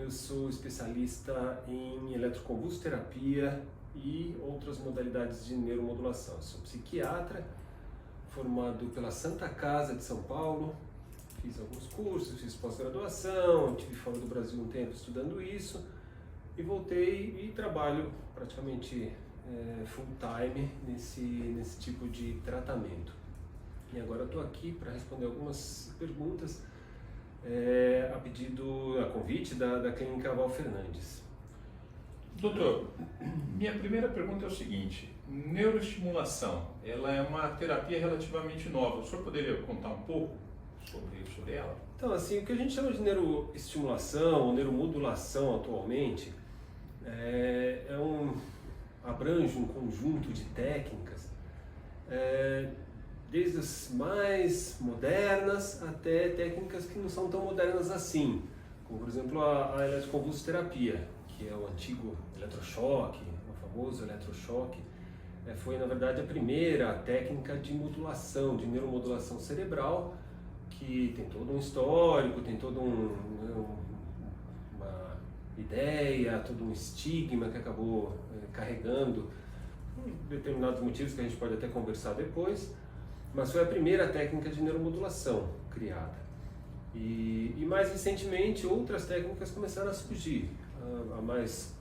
Eu sou especialista em eletroconvulsoterapia e outras modalidades de neuromodulação. Eu sou psiquiatra, formado pela Santa Casa de São Paulo, fiz alguns cursos, fiz pós-graduação, estive fora do Brasil um tempo estudando isso e voltei e trabalho praticamente full time nesse tipo de tratamento. E agora eu estou aqui para responder algumas perguntas a convite da Clínica Val Fernandes. Doutor, minha primeira pergunta é o seguinte: neuroestimulação, ela é uma terapia relativamente nova. O senhor poderia contar um pouco sobre ela? Então, assim, o que a gente chama de neuroestimulação ou neuromodulação atualmente abrange um conjunto de técnicas, desde as mais modernas até técnicas que não são tão modernas assim, como por exemplo a eletroconvulsoterapia, que é o antigo eletrochoque, o famoso eletrochoque. Foi na verdade a primeira técnica de modulação, de neuromodulação cerebral, que tem todo um histórico, tem todo uma ideia, todo um estigma que acabou carregando por determinados motivos que a gente pode até conversar depois, mas foi a primeira técnica de neuromodulação criada. E mais recentemente outras técnicas começaram a surgir. A mais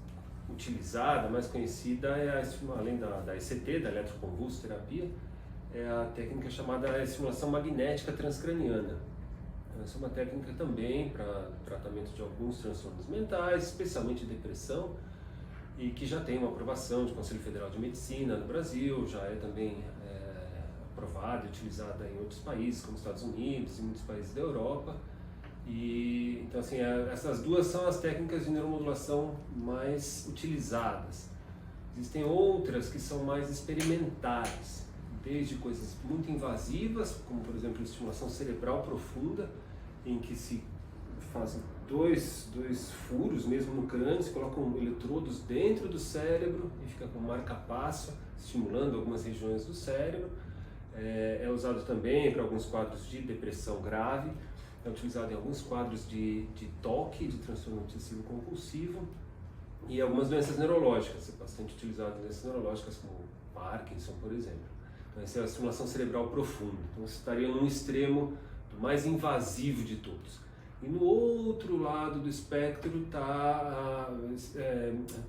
utilizada, a mais conhecida além da ECT, da eletroconvulsoterapia, é a técnica chamada estimulação magnética transcraniana. Essa é uma técnica também para tratamento de alguns transtornos mentais, especialmente depressão, e que já tem uma aprovação do Conselho Federal de Medicina no Brasil, já é também aprovada e utilizada em outros países, como Estados Unidos e muitos países da Europa. E então, assim, essas duas são as técnicas de neuromodulação mais utilizadas. Existem outras que são mais experimentais, desde coisas muito invasivas, como por exemplo a estimulação cerebral profunda, em que se fazem dois furos mesmo no crânio, se colocam eletrodos dentro do cérebro e fica com marca-passo, estimulando algumas regiões do cérebro. É usado também para alguns quadros de depressão grave, é utilizado em alguns quadros de TOC, de transtorno obsessivo compulsivo, e algumas doenças neurológicas, é bastante utilizado em doenças neurológicas como Parkinson, por exemplo. Então, essa é a estimulação cerebral profunda. Então, você estaria num extremo do mais invasivo de todos. E no outro lado do espectro está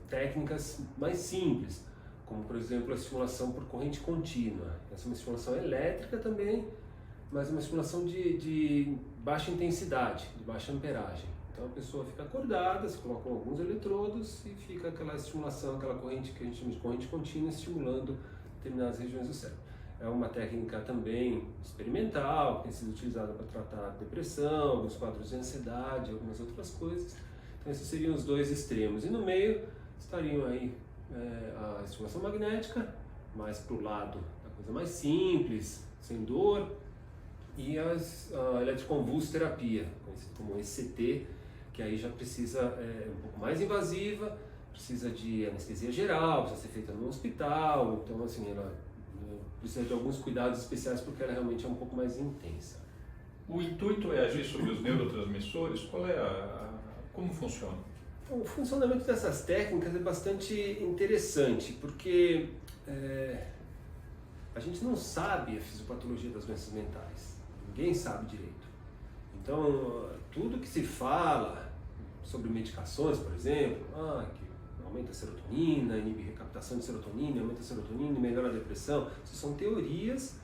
técnicas mais simples, como por exemplo a estimulação por corrente contínua. Essa é uma estimulação elétrica também, mas é uma estimulação de baixa intensidade, de baixa amperagem. Então a pessoa fica acordada, se colocam alguns eletrodos e fica aquela estimulação, aquela corrente que a gente chama de corrente contínua, estimulando determinadas regiões do cérebro. É uma técnica também experimental, que tem sido utilizada para tratar depressão, alguns quadros de ansiedade, algumas outras coisas. Então esses seriam os dois extremos. E no meio estariam aí a estimulação magnética, mais para o lado da coisa mais simples, sem dor, e a eletroconvulsoterapia, conhecida como ECT, que aí já precisa, um pouco mais invasiva, precisa de anestesia geral, precisa ser feita no hospital, então assim, ela precisa de alguns cuidados especiais porque ela realmente é um pouco mais intensa. O intuito é agir sobre os neurotransmissores? Como funciona? Então, o funcionamento dessas técnicas é bastante interessante, porque a gente não sabe a fisiopatologia das doenças mentais, ninguém sabe direito. Então, tudo que se fala sobre medicações, por exemplo, que aumenta a serotonina, inibe a recaptação de serotonina, aumenta a serotonina e melhora a depressão, isso são teorias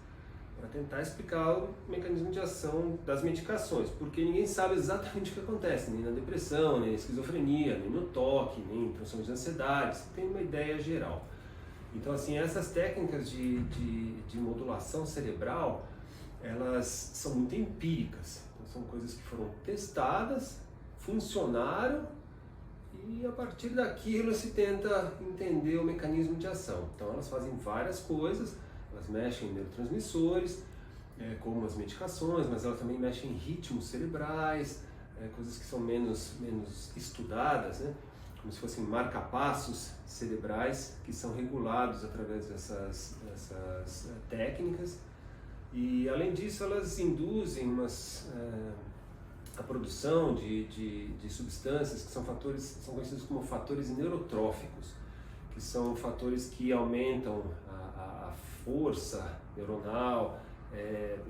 para tentar explicar o mecanismo de ação das medicações, porque ninguém sabe exatamente o que acontece, nem na depressão, nem na esquizofrenia, nem no TOC, nem em transtornos de ansiedade, você tem uma ideia geral. Então, assim, essas técnicas de modulação cerebral, elas são muito empíricas, então, são coisas que foram testadas, funcionaram, e a partir daquilo se tenta entender o mecanismo de ação. Então elas fazem várias coisas, elas mexem em neurotransmissores, como as medicações, mas elas também mexem em ritmos cerebrais, coisas que são menos estudadas, né? Como se fossem marca-passos cerebrais que são regulados através dessas técnicas. E além disso elas induzem a produção de substâncias que são conhecidos como fatores neurotróficos, que são fatores que aumentam a força neuronal,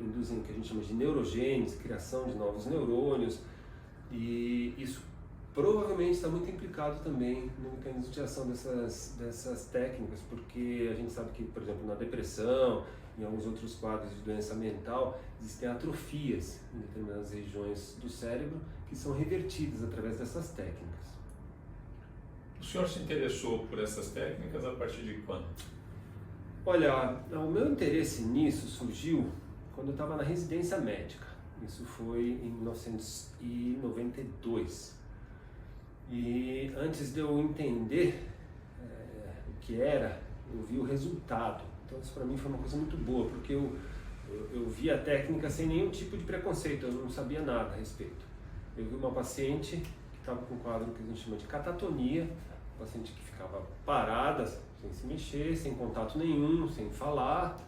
induzem o que a gente chama de neurogênese, criação de novos neurônios, e isso provavelmente está muito implicado também no mecanismo de ação dessas técnicas, porque a gente sabe que, por exemplo, na depressão, em alguns outros quadros de doença mental, existem atrofias em determinadas regiões do cérebro que são revertidas através dessas técnicas. O senhor se interessou por essas técnicas a partir de quando? Olha, o meu interesse nisso surgiu quando eu estava na residência médica. Isso foi em 1992. E antes de eu entender o que era, eu vi o resultado. Então isso para mim foi uma coisa muito boa, porque eu vi a técnica sem nenhum tipo de preconceito, eu não sabia nada a respeito. Eu vi uma paciente que estava com um quadro que a gente chama de catatonia, uma paciente que ficava parada, sem se mexer, sem contato nenhum, sem falar,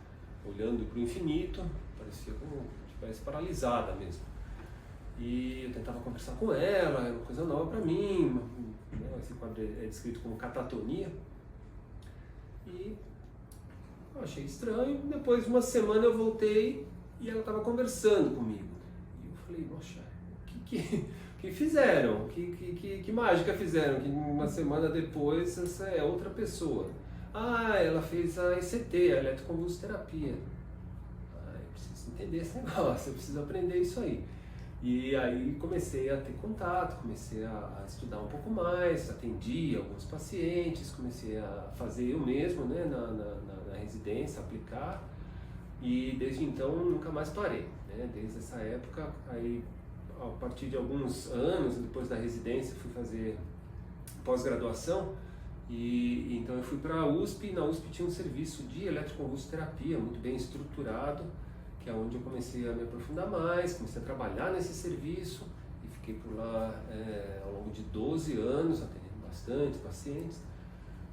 olhando para o infinito, parecia como se estivesse paralisada mesmo. E eu tentava conversar com ela, era uma coisa nova para mim, né? Esse quadro é descrito como catatonia. E eu achei estranho. Depois de uma semana eu voltei e ela estava conversando comigo. E eu falei, nossa, o que fizeram? Que mágica fizeram? Que uma semana depois essa é outra pessoa. Ah, ela fez a ECT, a eletroconvulsoterapia. Eu preciso entender esse negócio, eu preciso aprender isso aí. E aí comecei a ter contato, comecei a estudar um pouco mais, atendi alguns pacientes, comecei a fazer eu mesmo, né, na residência, aplicar, e desde então nunca mais parei, né? Desde essa época, aí a partir de alguns anos, depois da residência, fui fazer pós-graduação, e então eu fui para a USP, e na USP tinha um serviço de eletroconvulsoterapia muito bem estruturado, que é onde eu comecei a me aprofundar mais, comecei a trabalhar nesse serviço e fiquei por lá ao longo de 12 anos, atendendo bastante pacientes.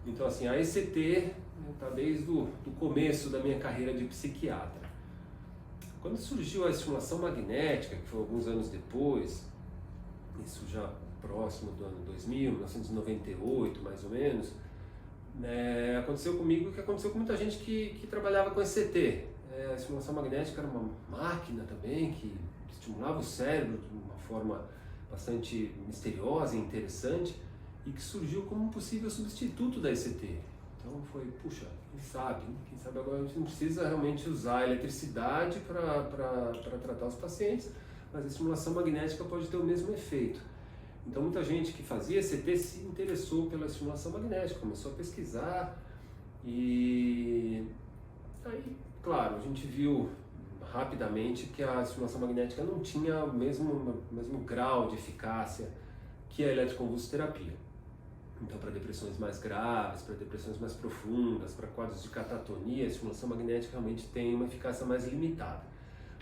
Então assim, a ECT está desde o começo da minha carreira de psiquiatra. Quando surgiu a estimulação magnética, que foi alguns anos depois, isso já próximo do ano 2000, 1998 mais ou menos, aconteceu comigo o que aconteceu com muita gente que trabalhava com ECT. A estimulação magnética era uma máquina também que estimulava o cérebro de uma forma bastante misteriosa e interessante e que surgiu como um possível substituto da ECT. Então foi, puxa, quem sabe agora a gente não precisa realmente usar a eletricidade para tratar os pacientes, mas a estimulação magnética pode ter o mesmo efeito. Então muita gente que fazia ECT se interessou pela estimulação magnética, começou a pesquisar e aí, claro, a gente viu rapidamente que a estimulação magnética não tinha o mesmo grau de eficácia que a eletroconvulsoterapia. Então, para depressões mais graves, para depressões mais profundas, para quadros de catatonia, a estimulação magnética realmente tem uma eficácia mais limitada.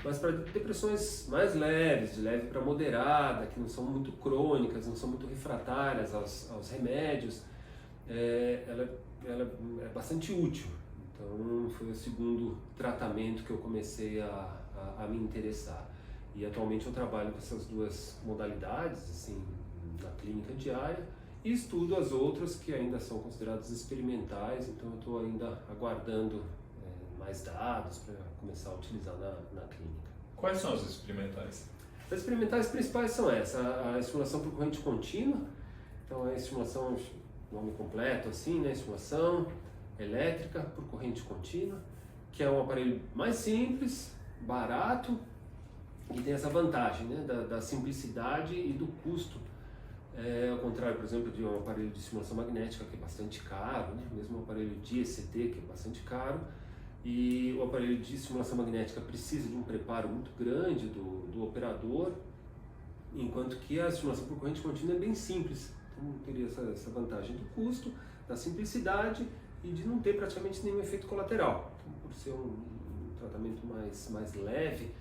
Mas para depressões mais leves, de leve para moderada, que não são muito crônicas, não são muito refratárias aos remédios, ela é bastante útil. Então foi o segundo tratamento que eu comecei a me interessar. E atualmente eu trabalho com essas duas modalidades, assim, na clínica diária, e estudo as outras que ainda são consideradas experimentais, então eu estou ainda aguardando mais dados para começar a utilizar na clínica. Quais são as experimentais? As experimentais principais são a estimulação por corrente contínua, então a estimulação, nome completo assim, né, estimulação elétrica por corrente contínua, que é um aparelho mais simples, barato e tem essa vantagem, né, da simplicidade e do custo, ao contrário, por exemplo, de um aparelho de estimulação magnética que é bastante caro, né, mesmo um aparelho de ECT que é bastante caro, e o aparelho de estimulação magnética precisa de um preparo muito grande do operador, enquanto que a estimulação por corrente contínua é bem simples, então teria essa vantagem do custo, da simplicidade e de não ter praticamente nenhum efeito colateral. Então, por ser um tratamento mais leve,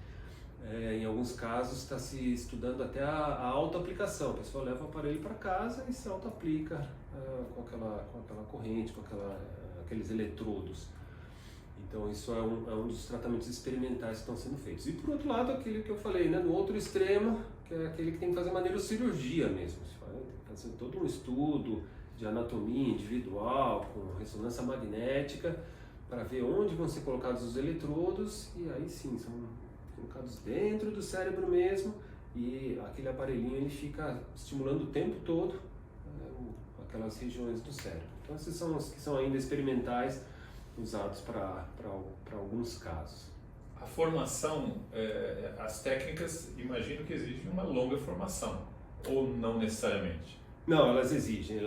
em alguns casos está se estudando até a autoaplicação. A pessoa leva o aparelho para casa e se autoaplica com aquela corrente, com aqueles eletrodos. Então isso é um dos tratamentos experimentais que estão sendo feitos. E por outro lado, aquele que eu falei, né, no outro extremo, que é aquele que tem que fazer uma neurocirurgia mesmo. Tem que fazer todo um estudo de anatomia individual, com ressonância magnética, para ver onde vão ser colocados os eletrodos, e aí sim, são colocados dentro do cérebro mesmo, e aquele aparelhinho ele fica estimulando o tempo todo aquelas regiões do cérebro. Então esses são os que são ainda experimentais, usados para alguns casos. A formação, as técnicas, imagino que exigem uma longa formação, ou não necessariamente? Não, elas exigem.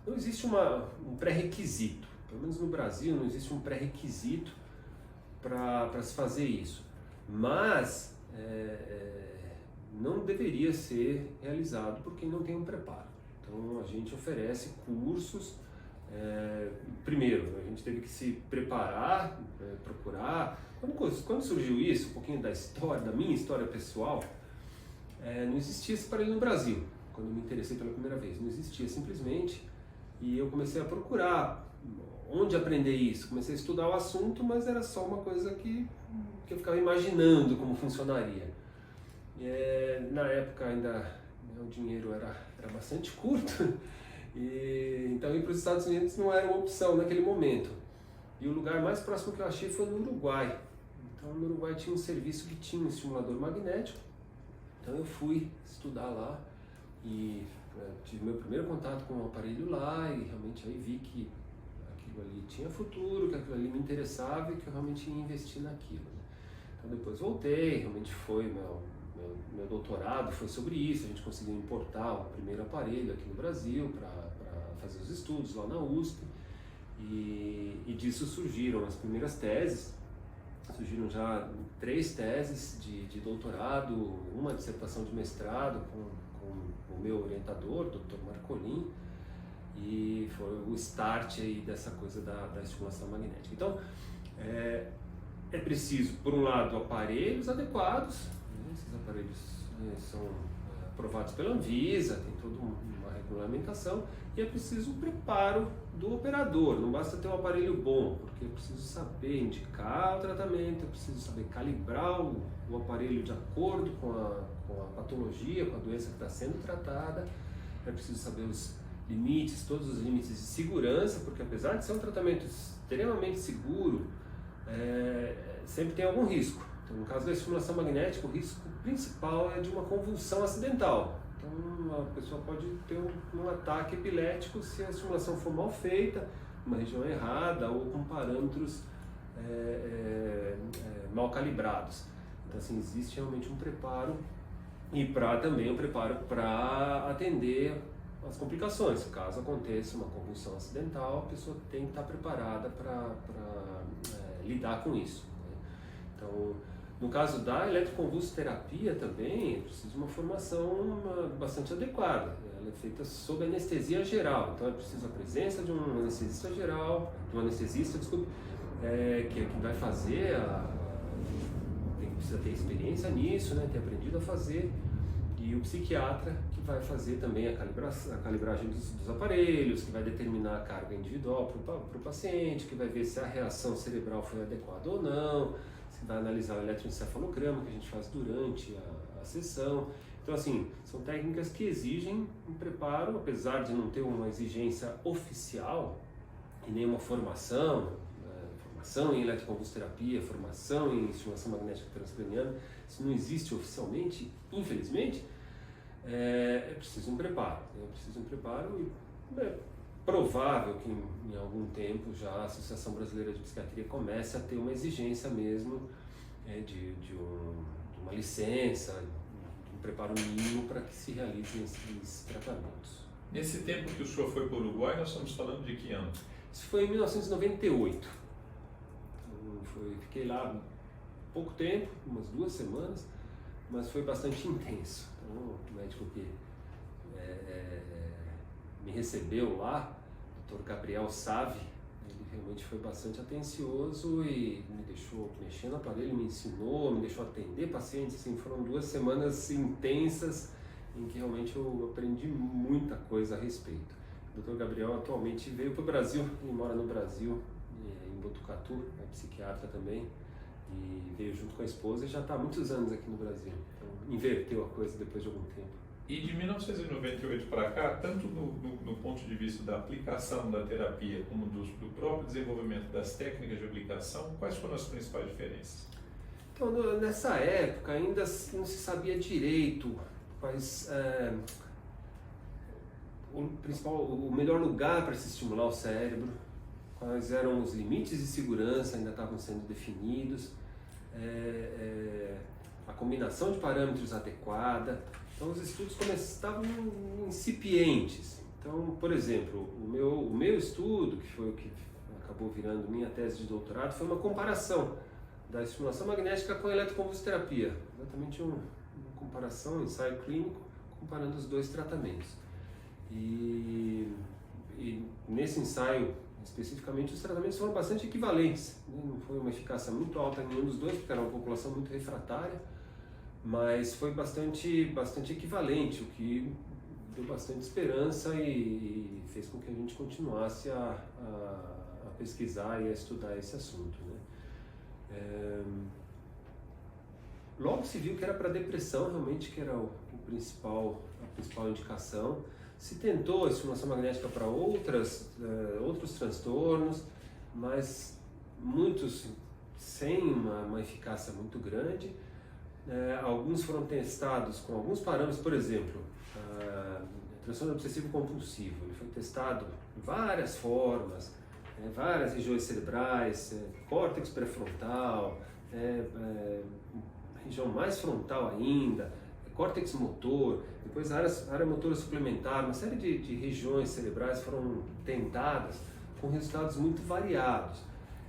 Não existe um pré-requisito, pelo menos no Brasil não existe um pré-requisito para se fazer isso, mas não deveria ser realizado por quem não tem um preparo. Então a gente oferece cursos. Primeiro, a gente teve que se preparar, procurar. Quando surgiu isso, um pouquinho da história, da minha história pessoal, não existia esse aparelho no Brasil. Quando eu me interessei pela primeira vez, não existia simplesmente. E eu comecei a procurar onde aprender isso. Comecei a estudar o assunto, mas era só uma coisa que eu ficava imaginando como funcionaria. Na época ainda o dinheiro era bastante curto, então ir para os Estados Unidos não era uma opção naquele momento. E o lugar mais próximo que eu achei foi no Uruguai. Então no Uruguai tinha um serviço que tinha um estimulador magnético. Então eu fui estudar lá e tive meu primeiro contato com o aparelho lá, e realmente aí vi que aquilo ali tinha futuro, que aquilo ali me interessava e que eu realmente ia investir naquilo, né? Então depois voltei, realmente foi meu doutorado foi sobre isso. A gente conseguiu importar o primeiro aparelho aqui no Brasil para fazer os estudos lá na USP, e disso surgiram as primeiras teses. Surgiram já 3 teses de doutorado, uma dissertação de mestrado com o meu orientador, Dr. Marcolin, e foi o start aí dessa coisa da estimulação magnética. Então, é preciso, por um lado, aparelhos adequados, né? Esses aparelhos são aprovados pela Anvisa, tem toda uma regulamentação, e é preciso o preparo do operador. Não basta ter um aparelho bom, porque é preciso saber indicar o tratamento, é preciso saber calibrar o aparelho de acordo com a patologia, com a doença que está sendo tratada, é preciso saber os limites, todos os limites de segurança, porque apesar de ser um tratamento extremamente seguro, sempre tem algum risco. Então, no caso da estimulação magnética, o risco principal é de uma convulsão acidental. Então, a pessoa pode ter um ataque epilético se a estimulação for mal feita, numa região errada ou com parâmetros mal calibrados. Então, assim, existe realmente um preparo, e também um preparo para atender as complicações. Caso aconteça uma convulsão acidental, a pessoa tem que estar preparada para lidar com isso, né? Então, no caso da eletroconvulsoterapia também, precisa de uma formação bastante adequada. Ela é feita sob anestesia geral, então é preciso a presença de um anestesista geral, de um anestesista, desculpe, que vai fazer, precisa ter experiência nisso, né, ter aprendido a fazer, e o psiquiatra que vai fazer também a calibragem dos aparelhos, que vai determinar a carga individual para o paciente, que vai ver se a reação cerebral foi adequada ou não, se vai analisar o eletroencefalograma que a gente faz durante a sessão. Então, assim, são técnicas que exigem um preparo, apesar de não ter uma exigência oficial e nenhuma formação em eletroconvulsoterapia, formação em estimulação magnética transcraniana. Isso não existe oficialmente, infelizmente. É preciso um preparo, e é provável que em algum tempo já a Associação Brasileira de Psiquiatria comece a ter uma exigência mesmo de uma licença, de um preparo mínimo para que se realizem esses tratamentos. Nesse tempo que o senhor foi para o Uruguai, nós estamos falando de que ano? Isso foi em 1998. Fiquei lá pouco tempo, umas 2 semanas, mas foi bastante intenso. Então, o médico que me recebeu lá, o Dr. Gabriel Savi, ele realmente foi bastante atencioso e me deixou mexer no aparelho, me ensinou, me deixou atender pacientes. Assim, foram 2 semanas intensas em que realmente eu aprendi muita coisa a respeito. O Dr. Gabriel atualmente veio para o Brasil, ele mora no Brasil, em Botucatu, é psiquiatra também, e veio junto com a esposa e já está há muitos anos aqui no Brasil. Então, inverteu a coisa depois de algum tempo. E de 1998 para cá, tanto no ponto de vista da aplicação da terapia como do próprio desenvolvimento das técnicas de aplicação, quais foram as principais diferenças? Então, nessa época ainda não se sabia direito quais o melhor lugar para se estimular o cérebro, quais eram os limites de segurança ainda estavam sendo definidos, a combinação de parâmetros adequada. Então os estudos estavam incipientes. Então, por exemplo, o meu estudo, que foi o que acabou virando minha tese de doutorado, foi uma comparação da estimulação magnética com a eletroconvulsoterapia. Exatamente uma comparação, um ensaio clínico, comparando os dois tratamentos. E nesse ensaio, especificamente, os tratamentos foram bastante equivalentes. Não foi uma eficácia muito alta em nenhum dos dois, porque era uma população muito refratária, mas foi bastante equivalente, o que deu bastante esperança e fez com que a gente continuasse a pesquisar e a estudar esse assunto, né? Logo se viu que era para depressão realmente que era a principal indicação. Se tentou a estimulação magnética para outros transtornos, mas muitos sem uma eficácia muito grande. Alguns foram testados com alguns parâmetros, por exemplo, transtorno obsessivo compulsivo. Ele foi testado em várias formas, várias regiões cerebrais, córtex pré-frontal, região mais frontal ainda, córtex motor, depois a área motora suplementar, uma série de regiões cerebrais foram tentadas com resultados muito variados.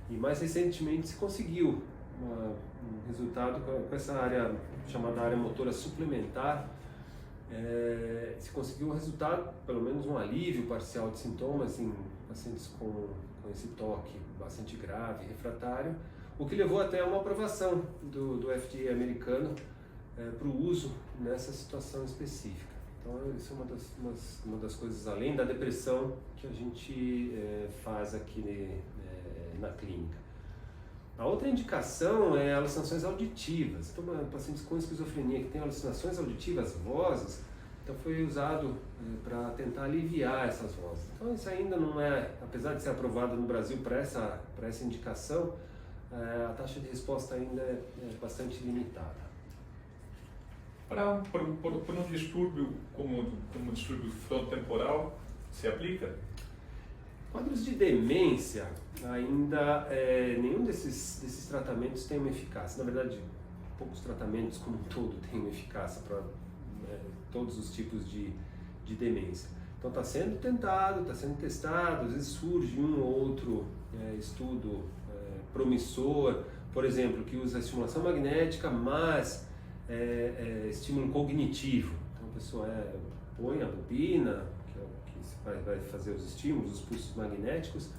E mais recentemente se conseguiu um resultado com essa área chamada área motora suplementar, se conseguiu um resultado, pelo menos um alívio parcial de sintomas em pacientes com esse toque bastante grave, refratário, o que levou até a uma aprovação do FDA americano para o uso nessa situação específica. Então isso é uma das coisas, além da depressão, que a gente faz aqui na clínica. A outra indicação é alucinações auditivas. Então, pacientes com esquizofrenia que têm alucinações auditivas, vozes, então foi usado para tentar aliviar essas vozes. Então isso ainda não é, apesar de ser aprovado no Brasil para essa indicação, a taxa de resposta ainda é bastante limitada. Para um distúrbio como um distúrbio frontotemporal, se aplica? Quadros de demência, ainda nenhum desses tratamentos tem uma eficácia. Na verdade, poucos tratamentos como um todo têm uma eficácia para todos os tipos de demência. Então está sendo tentado, está sendo testado, às vezes surge um ou outro estudo promissor, por exemplo, que usa estimulação magnética, mas estímulo cognitivo. Então a pessoa põe a bobina, que vai fazer os estímulos, os pulsos magnéticos,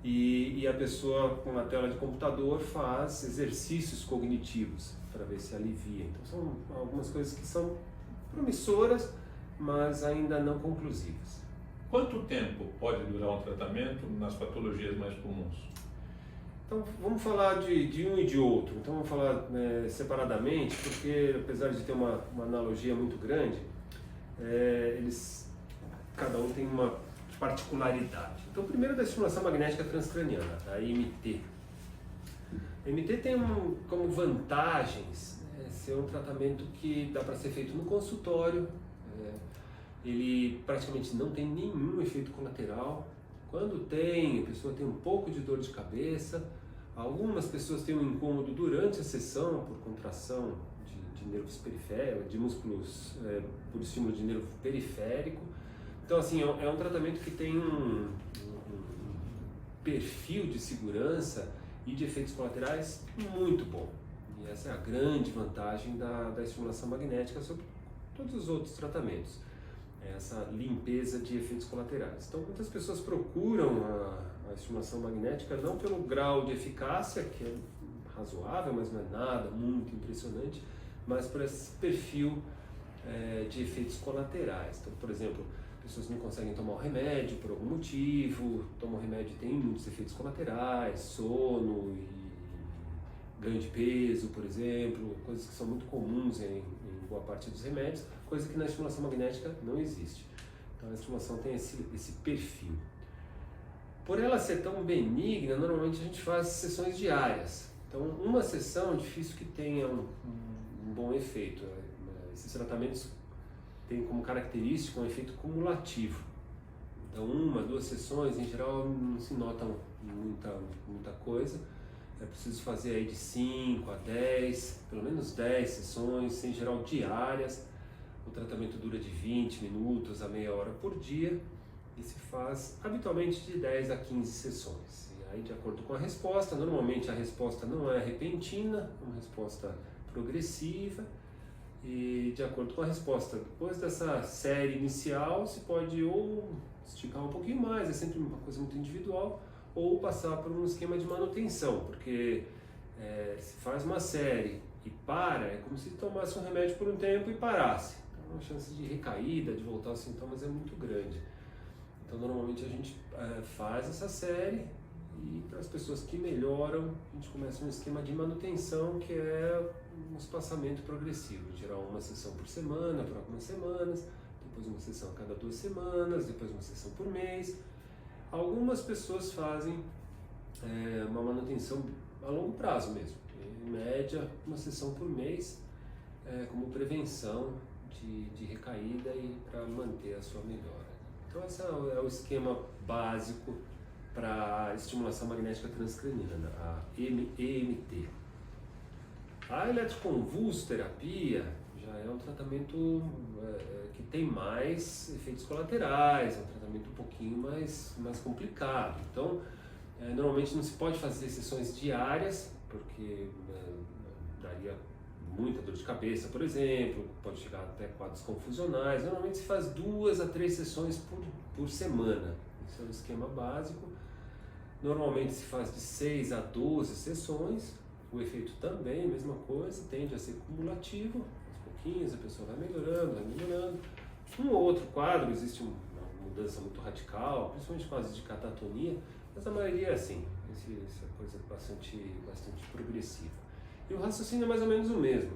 e a pessoa com uma tela de computador faz exercícios cognitivos para ver se alivia. Então são algumas coisas que são promissoras, mas ainda não conclusivas. Quanto tempo pode durar um tratamento nas patologias mais comuns? Então vamos falar de um e de outro. Então vamos falar separadamente, porque apesar de ter uma analogia muito grande, cada um tem uma particularidade. Então primeiro da estimulação magnética transcraniana, a EMT. A EMT tem como vantagens ser um tratamento que dá para ser feito no consultório, ele praticamente não tem nenhum efeito colateral. Quando tem, a pessoa tem um pouco de dor de cabeça, algumas pessoas têm um incômodo durante a sessão por contração de nervos periféricos, de músculos por estímulo de nervo periférico. Então assim, é um tratamento que tem um perfil de segurança e de efeitos colaterais muito bom. E essa é a grande vantagem da estimulação magnética sobre todos os outros tratamentos. Essa limpeza de efeitos colaterais. Então muitas pessoas procuram a estimulação magnética não pelo grau de eficácia, que é razoável, mas não é nada muito impressionante, mas por esse perfil de efeitos colaterais. Então, por exemplo, pessoas não conseguem tomar o remédio por algum motivo, tomam o remédio e tem muitos efeitos colaterais, sono ganho de peso, por exemplo, coisas que são muito comuns em boa parte dos remédios, coisa que na estimulação magnética não existe. Então a estimulação tem esse perfil. Por ela ser tão benigna, normalmente a gente faz sessões diárias. Então uma sessão é difícil que tenha um bom efeito. Esses tratamentos têm como característica um efeito cumulativo. Então 1, 2 sessões, em geral, não se nota muita coisa. É preciso fazer aí de 5 a 10, pelo menos 10 sessões, em geral diárias. O tratamento dura de 20 minutos a meia hora por dia e se faz habitualmente de 10 a 15 sessões. E aí, de acordo com a resposta, normalmente a resposta não é repentina, é uma resposta progressiva. E de acordo com a resposta, depois dessa série inicial, se pode ou esticar um pouquinho mais, é sempre uma coisa muito individual, ou passar por um esquema de manutenção, porque se faz uma série e para, é como se tomasse um remédio por um tempo e parasse. Então a chance de recaída, de voltar aos sintomas é muito grande. Então normalmente a gente faz essa série e para as pessoas que melhoram, a gente começa um esquema de manutenção que é um espaçamento progressivo, em geral uma sessão por semana, por algumas semanas, depois uma sessão a cada 2 semanas, depois uma sessão por mês. Algumas pessoas fazem uma manutenção a longo prazo mesmo, em média uma sessão por mês, como prevenção de recaída e para manter a sua melhora. Então esse é o esquema básico para estimulação magnética transcraniana, a EMT. A eletroconvulsoterapia já é um tratamento que tem mais efeitos colaterais, é um tratamento um pouquinho mais complicado. Então, normalmente não se pode fazer sessões diárias, porque daria muita dor de cabeça, por exemplo, pode chegar até quadros confusionais. Normalmente se faz 2 a 3 sessões por semana, esse é o esquema básico. Normalmente se faz de 6 a 12 sessões, o efeito também, mesma coisa, tende a ser cumulativo, aos pouquinhos a pessoa vai melhorando. Um ou outro quadro, existe uma mudança muito radical, principalmente casos de catatonia, mas a maioria é assim, essa coisa bastante progressiva. E o raciocínio é mais ou menos o mesmo.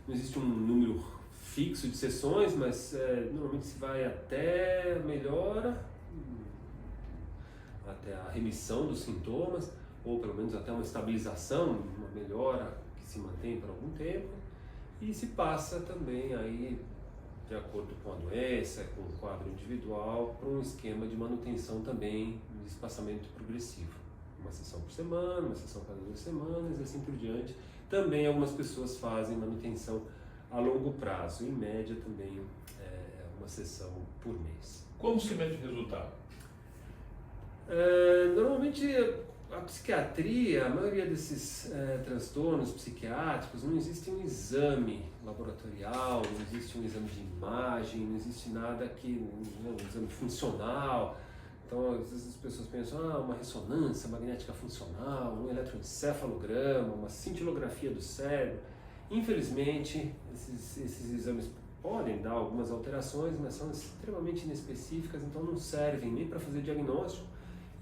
Não existe um número fixo de sessões, mas normalmente se vai até a melhora, até a remissão dos sintomas, ou pelo menos até uma estabilização, uma melhora que se mantém por algum tempo, e se passa também aí, de acordo com a doença, com o quadro individual, para um esquema de manutenção também de espaçamento progressivo. Uma sessão por semana, uma sessão cada 2 semanas e assim por diante. Também algumas pessoas fazem manutenção a longo prazo, em média também uma sessão por mês. Como se mede o resultado? Normalmente a psiquiatria, a maioria desses transtornos psiquiátricos, não existe um exame laboratorial, não existe um exame de imagem, não existe nada um exame funcional. Então, às vezes as pessoas pensam, uma ressonância magnética funcional, um eletroencefalograma, uma cintilografia do cérebro. Infelizmente, esses exames podem dar algumas alterações, mas são extremamente inespecíficas, então não servem nem para fazer diagnóstico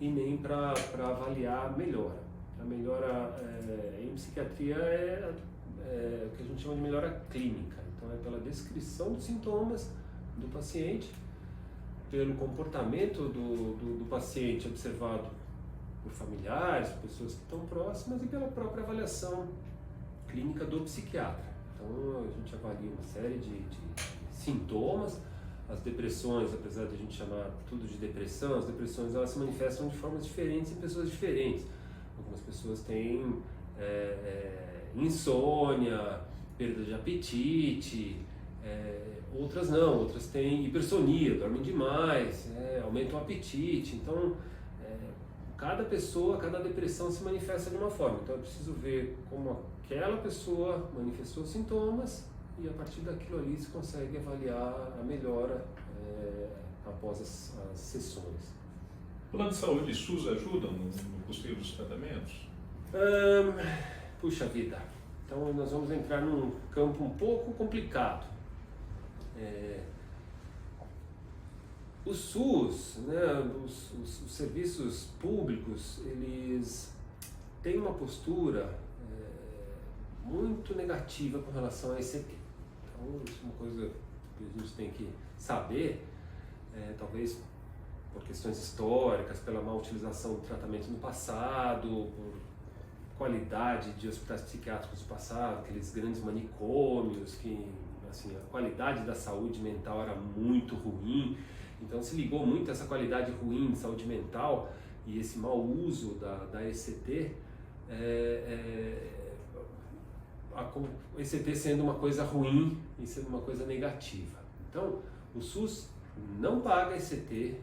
e nem para avaliar a melhora. A melhora em psiquiatria é o que a gente chama de melhora clínica. Então, é pela descrição dos sintomas do paciente, pelo comportamento do paciente observado por familiares, por pessoas que estão próximas e pela própria avaliação clínica do psiquiatra. Então a gente avalia uma série de sintomas. As depressões, apesar de a gente chamar tudo de depressão, as depressões elas se manifestam de formas diferentes em pessoas diferentes. Algumas pessoas têm insônia, perda de apetite, outras não, outras têm hipersonia, dormem demais, aumentam o apetite. Então, cada pessoa, cada depressão se manifesta de uma forma. Então, é preciso ver como aquela pessoa manifestou sintomas e a partir daquilo ali se consegue avaliar a melhora após as sessões. O plano de saúde e SUS ajudam no custeio dos tratamentos? Puxa vida, então nós vamos entrar num campo um pouco complicado. O SUS, né, os serviços públicos, eles tem uma postura muito negativa com relação a ECT. Então, isso é uma coisa que a gente tem que saber, talvez por questões históricas, pela má utilização do tratamento no passado, por qualidade de hospitais psiquiátricos do passado, aqueles grandes manicômios que, assim, a qualidade da saúde mental era muito ruim, então se ligou muito a essa qualidade ruim de saúde mental e esse mau uso da ECT, o ECT sendo uma coisa ruim e sendo uma coisa negativa. Então, o SUS não paga ECT,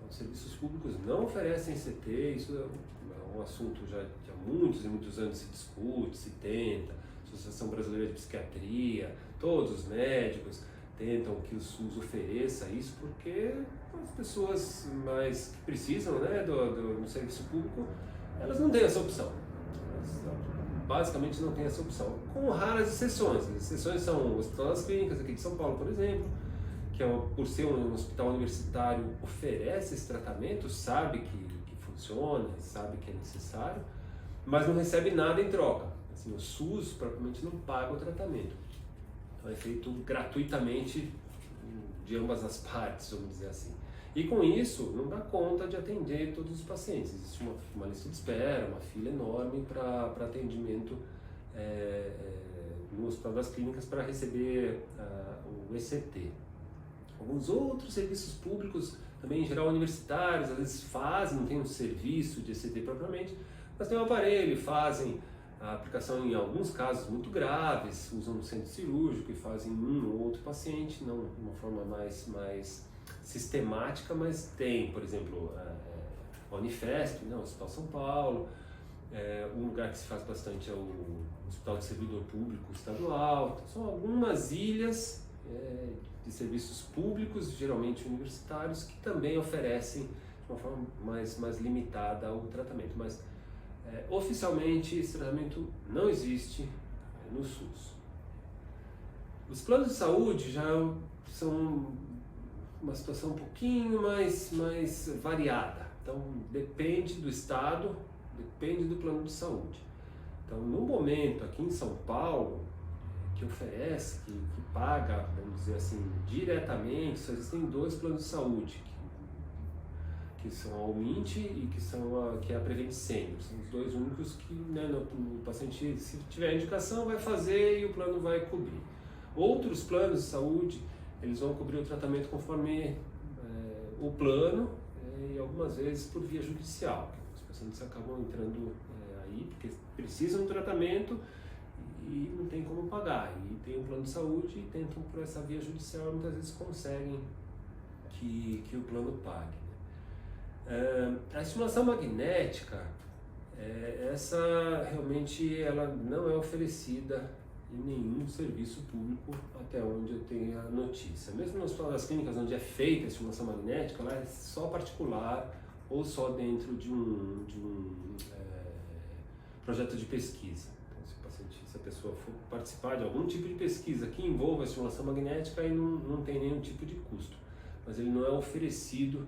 os serviços públicos não oferecem ECT, isso é um assunto já há muitos e muitos anos se discute, se tenta, Associação Brasileira de Psiquiatria, todos os médicos tentam que o SUS ofereça isso, porque as pessoas mais que precisam, né, do serviço público, elas não têm essa opção. Elas basicamente não têm essa opção, com raras exceções. As exceções são o Hospital das Clínicas, aqui de São Paulo, por exemplo, que por ser um hospital universitário, oferece esse tratamento, sabe que funciona, sabe que é necessário, mas não recebe nada em troca. Assim, o SUS propriamente não paga o tratamento. Então é feito gratuitamente de ambas as partes, vamos dizer assim. E com isso, não dá conta de atender todos os pacientes. Existe uma lista de espera, uma fila enorme para atendimento no Hospital das Clínicas para receber o ECT. Alguns outros serviços públicos, também em geral universitários, às vezes não tem um serviço de ECT propriamente, mas tem um aparelho e fazem a aplicação em alguns casos muito graves, usam no centro cirúrgico e fazem um ou outro paciente, não de uma forma mais sistemática, mas tem, por exemplo, a Unifesp, o Hospital São Paulo, um lugar que se faz bastante é o Hospital de Servidor Público Estadual. Então, são algumas ilhas de serviços públicos, geralmente universitários, que também oferecem de uma forma mais limitada o tratamento, mas oficialmente esse tratamento não existe no SUS. Os planos de saúde já são uma situação um pouquinho mais variada, então depende do estado, depende do plano de saúde. Então, no momento aqui em São Paulo, que oferece, que paga, vamos dizer assim, diretamente, só existem 2 planos de saúde, que são a Umint e que é a Prevent Senior. São os 2 únicos que, né, o paciente, se tiver indicação, vai fazer e o plano vai cobrir. Outros planos de saúde, eles vão cobrir o tratamento conforme o plano e algumas vezes por via judicial. Os pacientes acabam entrando aí porque precisam do tratamento e não tem como pagar, e tem um plano de saúde e tentam por essa via judicial, muitas vezes conseguem que o plano pague. A estimulação magnética, essa realmente ela não é oferecida em nenhum serviço público até onde eu tenho a notícia. Mesmo no Hospital das Clínicas, onde é feita a estimulação magnética, ela é só particular ou só dentro de um projeto de pesquisa. Se a pessoa for participar de algum tipo de pesquisa que envolva a estimulação magnética, aí não tem nenhum tipo de custo, mas ele não é oferecido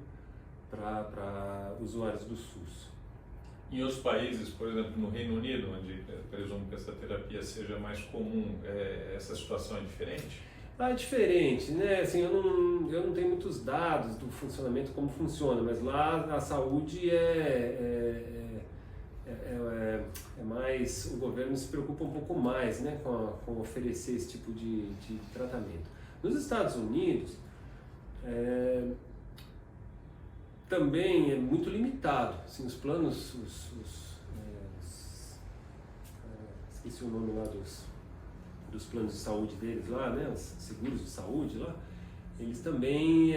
para usuários do SUS. Em outros países, por exemplo, no Reino Unido, onde presumo que essa terapia seja mais comum, essa situação é diferente? É diferente, né? Assim, eu não tenho muitos dados do funcionamento, como funciona, mas lá a saúde é mais, o governo se preocupa um pouco mais, né, com oferecer esse tipo de tratamento. Nos Estados Unidos, também é muito limitado, assim, os planos, esqueci o nome lá dos planos de saúde deles lá, né, os seguros de saúde lá, eles também,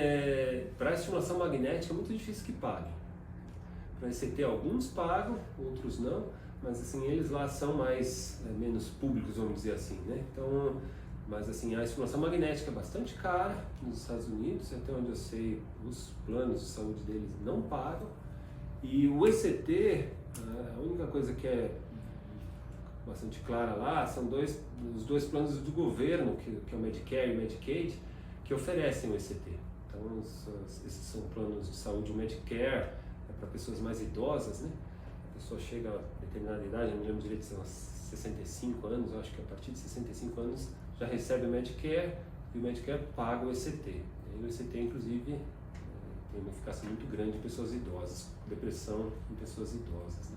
para estimulação magnética é muito difícil que paguem. Para ECT alguns pagam, outros não, mas assim, eles lá são menos públicos, vamos dizer assim, né? Então, mas assim, a estimulação magnética é bastante cara nos Estados Unidos, até onde eu sei, os planos de saúde deles não pagam. E o ECT, a única coisa que é bastante clara lá, são os 2 planos do governo, que é o Medicare e o Medicaid, que oferecem o ECT. Então, esses são planos de saúde, o Medicare, para pessoas mais idosas, né? A pessoa chega a determinada idade, não me lembro direito se são 65 anos, eu acho que a partir de 65 anos já recebe o Medicare, e o Medicare paga o ECT. E o ECT, inclusive, tem uma eficácia muito grande em pessoas idosas, depressão em pessoas idosas. Né?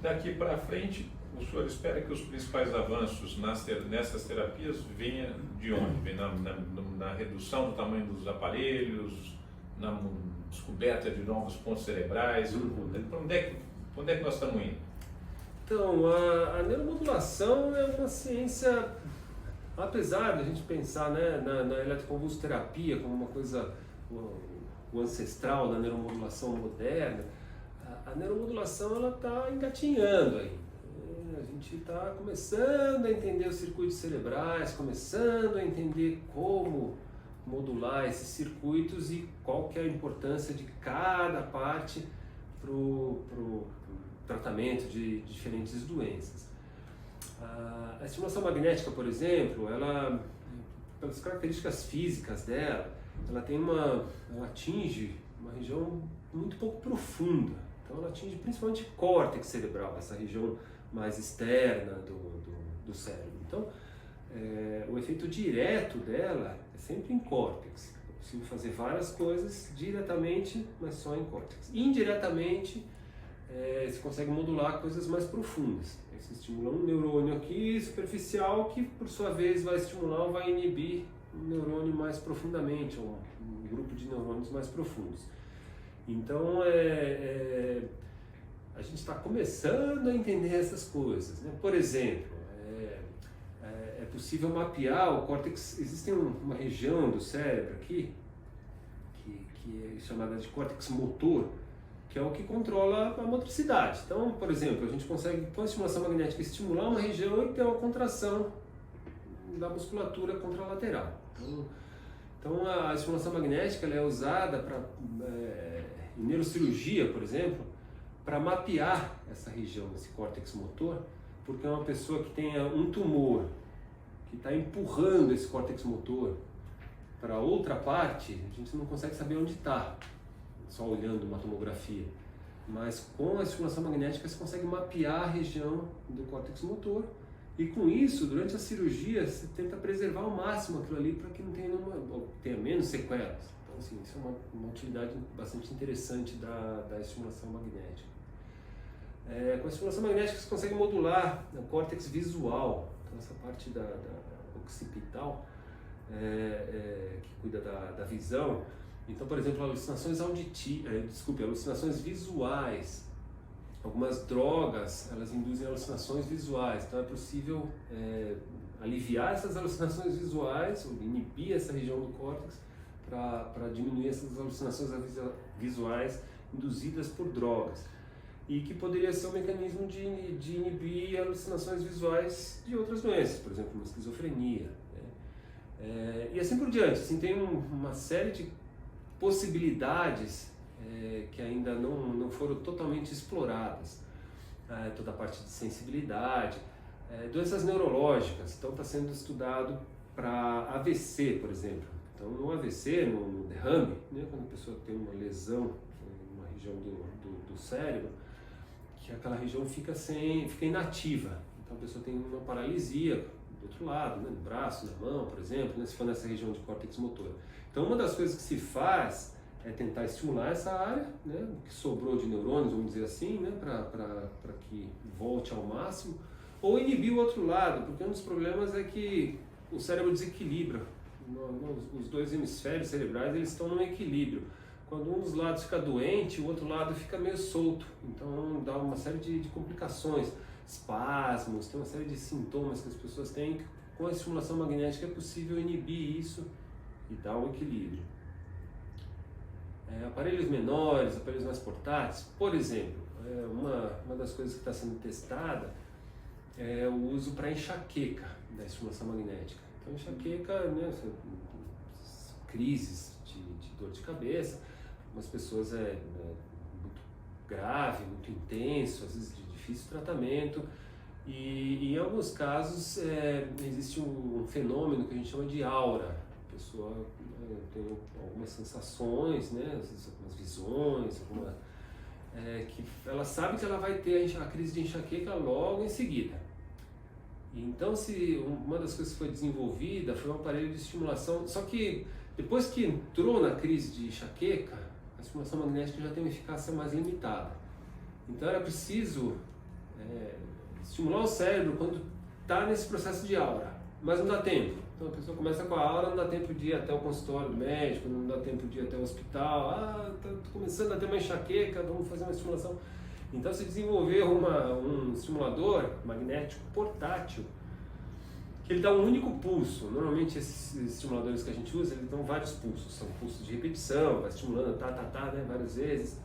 Daqui para frente, o senhor espera que os principais avanços nessas terapias venham de onde? Vem na redução do tamanho dos aparelhos, na descoberta de novos pontos cerebrais? Para onde é que nós estamos indo? Então, a neuromodulação é uma ciência, apesar de a gente pensar, né, na eletroconvulsoterapia como uma coisa, o ancestral da neuromodulação moderna, a neuromodulação ela está engatinhando aí. A gente está começando a entender os circuitos cerebrais, começando a entender como modular esses circuitos e qual que é a importância de cada parte para o tratamento de diferentes doenças. A estimulação magnética, por exemplo, ela, pelas características físicas dela, ela atinge uma região muito pouco profunda. Então ela atinge principalmente córtex cerebral, essa região mais externa do cérebro. Então, o efeito direto dela é sempre em córtex. É possível fazer várias coisas diretamente, mas só em córtex. Indiretamente, se consegue modular coisas mais profundas. Você estimula um neurônio aqui superficial que, por sua vez, vai estimular ou vai inibir um neurônio mais profundamente, ou um grupo de neurônios mais profundos. Então, a gente está começando a entender essas coisas. Né? Por exemplo, é possível mapear o córtex. Existe uma região do cérebro aqui, que é chamada de córtex motor, que é o que controla a motricidade. Então, por exemplo, a gente consegue, com a estimulação magnética, estimular uma região e ter uma contração da musculatura contralateral. Então a estimulação magnética ela é usada em neurocirurgia, por exemplo, para mapear essa região, esse córtex motor, porque é uma pessoa que tenha um tumor que está empurrando esse córtex motor para outra parte, a gente não consegue saber onde está, só olhando uma tomografia. Mas com a estimulação magnética você consegue mapear a região do córtex motor e com isso, durante a cirurgia, você tenta preservar ao máximo aquilo ali para que não tenha menos sequelas. Então, assim, isso é uma utilidade bastante interessante da estimulação magnética. Com a estimulação magnética você consegue modular o córtex visual, então essa parte da occipital, que cuida da visão. Então, por exemplo, alucinações alucinações visuais. Algumas drogas, elas induzem alucinações visuais. Então é possível aliviar essas alucinações visuais, ou inibir essa região do córtex, para diminuir essas alucinações visuais induzidas por drogas. E que poderia ser um mecanismo de inibir alucinações visuais de outras doenças, por exemplo, uma esquizofrenia. Né? E assim por diante. Assim, tem uma série de possibilidades que ainda não foram totalmente exploradas. Toda a parte de sensibilidade, doenças neurológicas. Então está sendo estudado para AVC, por exemplo. Então no AVC, no derrame, né, quando a pessoa tem uma lesão em uma região do cérebro, que aquela região fica inativa. Então a pessoa tem uma paralisia do outro lado, né, no braço, na mão, por exemplo, né, se for nessa região de córtex motor. Então uma das coisas que se faz é tentar estimular essa área, né, o que sobrou de neurônios, vamos dizer assim, né, para que volte ao máximo, ou inibir o outro lado, porque um dos problemas é que o cérebro desequilibra. Os dois hemisférios cerebrais eles estão no equilíbrio. Quando um dos lados fica doente, o outro lado fica meio solto. Então dá uma série de complicações, espasmos, tem uma série de sintomas que as pessoas têm. Com a estimulação magnética é possível inibir isso e dar um equilíbrio. Aparelhos menores, aparelhos mais portáteis, por exemplo, uma das coisas que está sendo testada é o uso para enxaqueca da estimulação magnética. Então, enxaqueca, né, crises de dor de cabeça, algumas pessoas muito grave, muito intenso, às vezes de difícil tratamento, e em alguns casos existe um fenômeno que a gente chama de aura. A pessoa tem algumas sensações, né, às vezes algumas visões, que ela sabe que ela vai ter a crise de enxaqueca logo em seguida. Então, uma das coisas que foi desenvolvida foi um aparelho de estimulação, só que depois que entrou na crise de enxaqueca, a estimulação magnética já tem uma eficácia mais limitada. Então era preciso estimular o cérebro quando está nesse processo de aura, mas não dá tempo. Então a pessoa começa com a aura, não dá tempo de ir até o consultório do médico, não dá tempo de ir até o hospital, tô começando a ter uma enxaqueca, vamos fazer uma estimulação. Então se desenvolveu um estimulador magnético portátil, que ele dá um único pulso. Normalmente esses estimuladores que a gente usa, eles dão vários pulsos, são pulsos de repetição, vai estimulando né, várias vezes.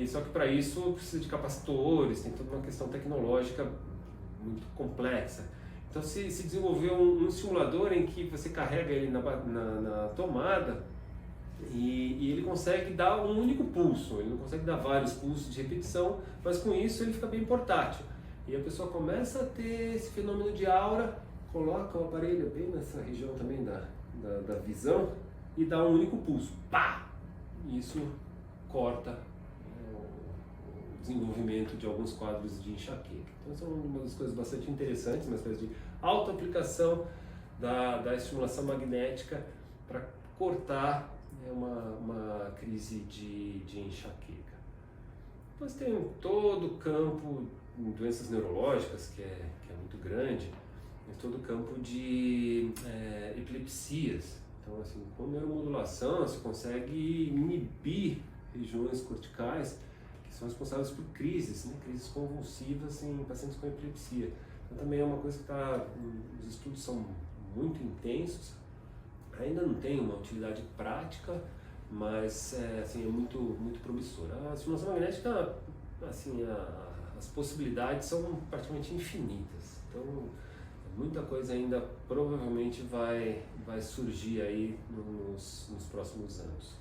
Só que para isso precisa de capacitores, tem toda uma questão tecnológica muito complexa. Então se desenvolveu um simulador em que você carrega ele na tomada e ele consegue dar um único pulso, ele não consegue dar vários pulsos de repetição, mas com isso ele fica bem portátil. E a pessoa começa a ter esse fenômeno de aura, coloca o aparelho bem nessa região também da visão e dá um único pulso. Pá! E isso corta o desenvolvimento de alguns quadros de enxaqueca. Então, isso é uma das coisas bastante interessantes, uma espécie de autoaplicação da estimulação magnética para cortar uma crise de enxaqueca. Depois tem todo o campo de doenças neurológicas, que é muito grande, todo o campo de epilepsias. Então, assim, com neuromodulação você consegue inibir regiões corticais que são responsáveis por crises, né? Crises convulsivas em pacientes com epilepsia. Então também é uma coisa que os estudos são muito intensos, ainda não tem uma utilidade prática, mas assim, é muito, muito promissora. A estimulação magnética, assim, as possibilidades são praticamente infinitas, então muita coisa ainda provavelmente vai surgir aí nos próximos anos.